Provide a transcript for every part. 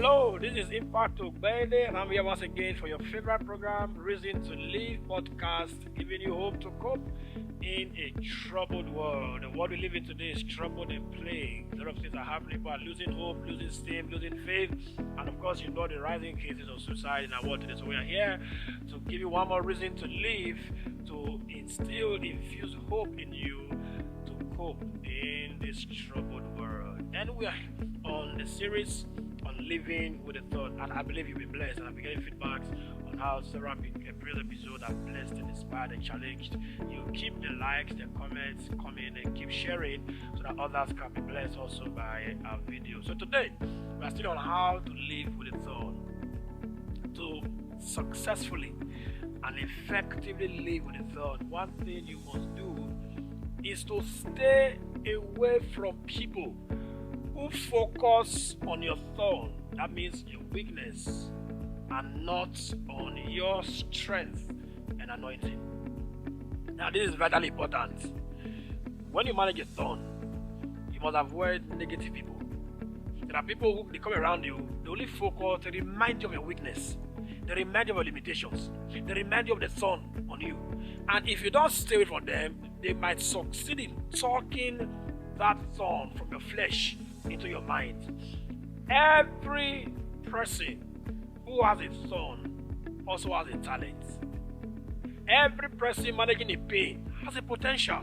Hello, this is Impact Ogbeide, and I'm here once again for your favorite program, Reason to Live podcast, giving you hope to cope in a troubled world. The world we live in today is troubled and plagued. A lot of things are happening. People are losing hope, losing steam, losing faith, and of course, you know the rising cases of suicide in our world today. So we are here to give you one more reason to live, to infuse hope in you to cope in this troubled world. And we are on the series on living with a thought, and I believe you'll be blessed. And I'll be getting feedbacks on how several previous episodes are blessed and inspired and challenged. You keep the likes, the comments coming, and keep sharing so that others can be blessed also by our video. So today we are still on how to live with a thought. To successfully and effectively live with a thought, one thing you must do is to stay away from people who focus on your thorn, that means your weakness, and not on your strength and anointing. Now, this is vitally important. When you manage a thorn, you must avoid negative people. There are people who they come around you, they only focus, they remind you of your weakness, they remind you of your limitations, they remind you of the thorn on you. And if you don't stay away from them, they might succeed in talking that thorn from your flesh into your mind. Every person who has a thorn also has a talent. Every person managing a pain has a potential.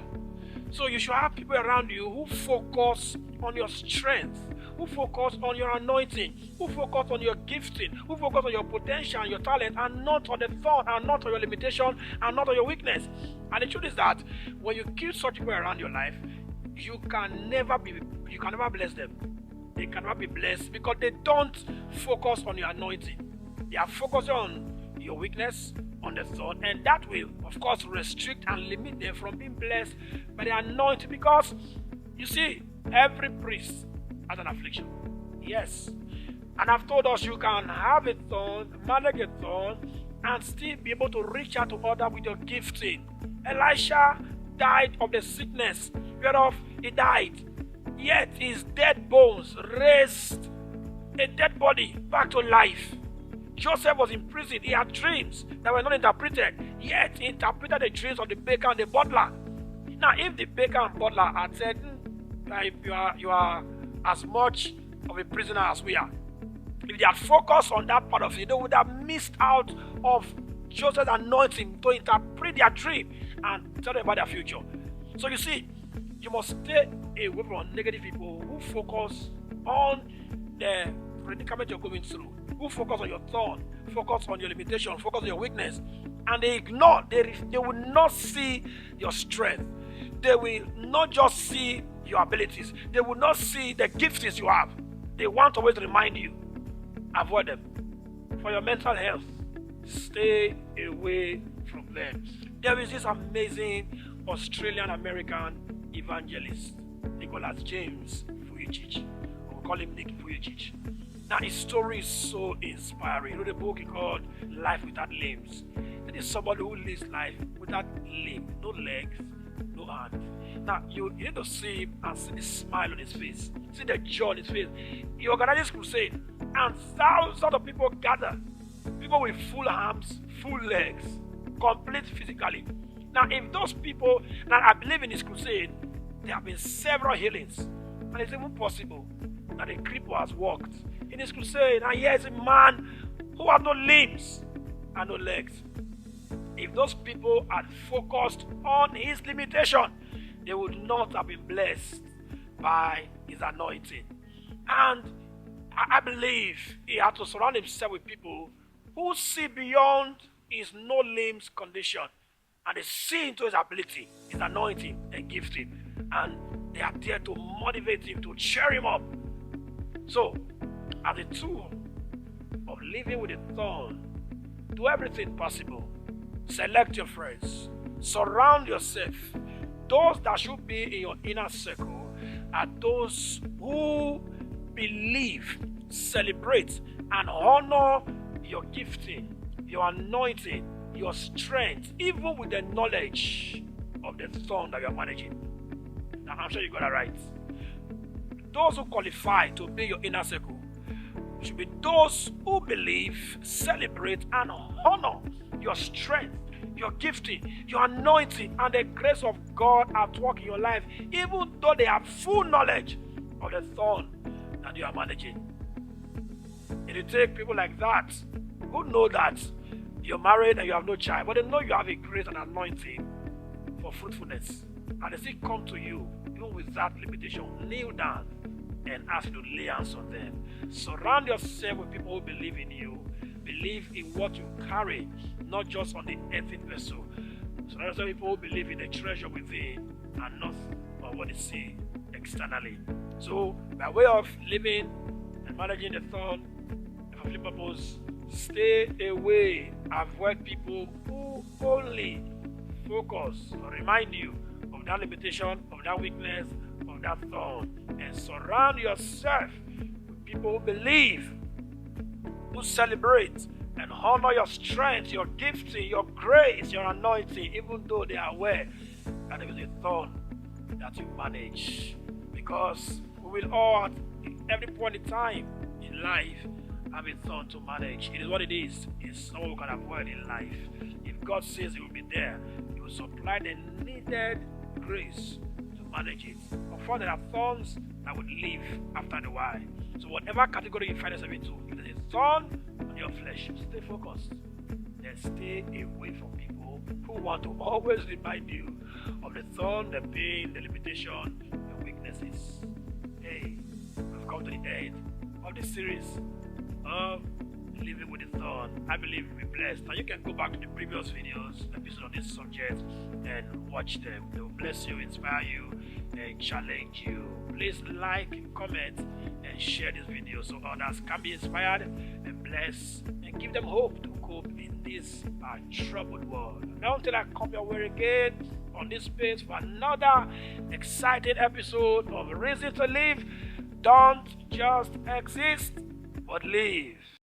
So you should have people around you who focus on your strength, who focus on your anointing, who focus on your gifting, who focus on your potential and your talent, and not on the thorn, and not on your limitation, and not on your weakness. And the truth is that when you keep such people around your life, you can never bless them. They cannot be blessed because they don't focus on your anointing. They are focused on your weakness, on the thorn, and that will, of course, restrict and limit them from being blessed by the anointing. Because you see, every priest has an affliction. Yes. And I've told us you can have a thorn, manage a thorn, and still be able to reach out to others with your gifting. Elisha died of the sickness whereof he died, yet his dead bones raised a dead body back to life. Joseph was in prison. He had dreams that were not interpreted, yet he interpreted the dreams of the baker and the butler. Now, if the baker and butler had said, you are as much of a prisoner as we are, if they had focused on that part of it, they would have missed out of Joseph's anointing to interpret their dream and tell them about their future. So you see, you must stay away from negative people who focus on the predicament you're going through, who focus on your thorn, focus on your limitation, focus on your weakness, and they will not see your strength. They will not just see your abilities. They will not see the giftings you have. They want to always remind you. Avoid them. For your mental health, stay away from them. There is this amazing Australian-American evangelist, Nicholas James Vujicic. We'll call him Nick Vujicic. Now, his story is so inspiring. He wrote a book called Life Without Limbs. It is somebody who lives life without limbs, no legs, no hands. Now, you need to see him and see the smile on his face, see the joy on his face. He organizes crusade, and thousands of people gather. People with full arms, full legs, complete physically. Now, if those people that I believe in his crusade, there have been several healings, and it's even possible that a cripple has walked in his crusade, and here is a man who has no limbs and no legs. If those people had focused on his limitation, they would not have been blessed by his anointing. And I believe he had to surround himself with people who see beyond his no limbs condition, and they see into his ability, his anointing, and gifting, and they are there to motivate him, to cheer him up. So, as a tool of living with a thorn, do everything possible. Select your friends. Surround yourself. Those that should be in your inner circle are those who believe, celebrate, and honor your gifting, your anointing, your strength, even with the knowledge of the thorn that you're managing. Now, I'm sure you got that right. Those who qualify to be your inner circle should be those who believe, celebrate, and honor your strength, your gifting, your anointing, and the grace of God at work in your life, even though they have full knowledge of the thorn that you are managing. It will take people like that who know that you're married and you have no child, but they know you have a grace and anointing for fruitfulness, and they still come to you even with that limitation. Kneel down and ask you to lay hands on them. Surround yourself with people who believe in you, believe in what you carry, not just on the earthen vessel. Surround yourself with people who believe in the treasure within and not on what they see externally. So, by way of living and managing the thorn for the purpose, stay away. Avoid people who only focus or remind you of that limitation, of that weakness, of that thorn, and surround yourself with people who believe, who celebrate and honor your strength, your gifting, your grace, your anointing, even though they are aware that there is a thorn that you manage. Because we will all, at every point in time in life, have a thorn to manage. It is what it is. It's not what we can avoid in life. If God says He will be there, He will supply the needed grace to manage it. Of course, there are thorns that will leave after a while. So whatever category you find yourself into, if there's a thorn on your flesh, stay focused. Then stay away from people who want to always remind you of the thorn, the pain, the limitation, the weaknesses. Hey, we've come to the end of the series of living with the thorn. I believe you'll be blessed. Now you can go back to the previous videos, episodes on this subject, and watch them. They will bless you, inspire you, and challenge you. Please like, comment, and share this video so others can be inspired and blessed, and give them hope to cope in this troubled world. Now until I come your way again on this space for another exciting episode of Reason to Live. Don't just exist, but live.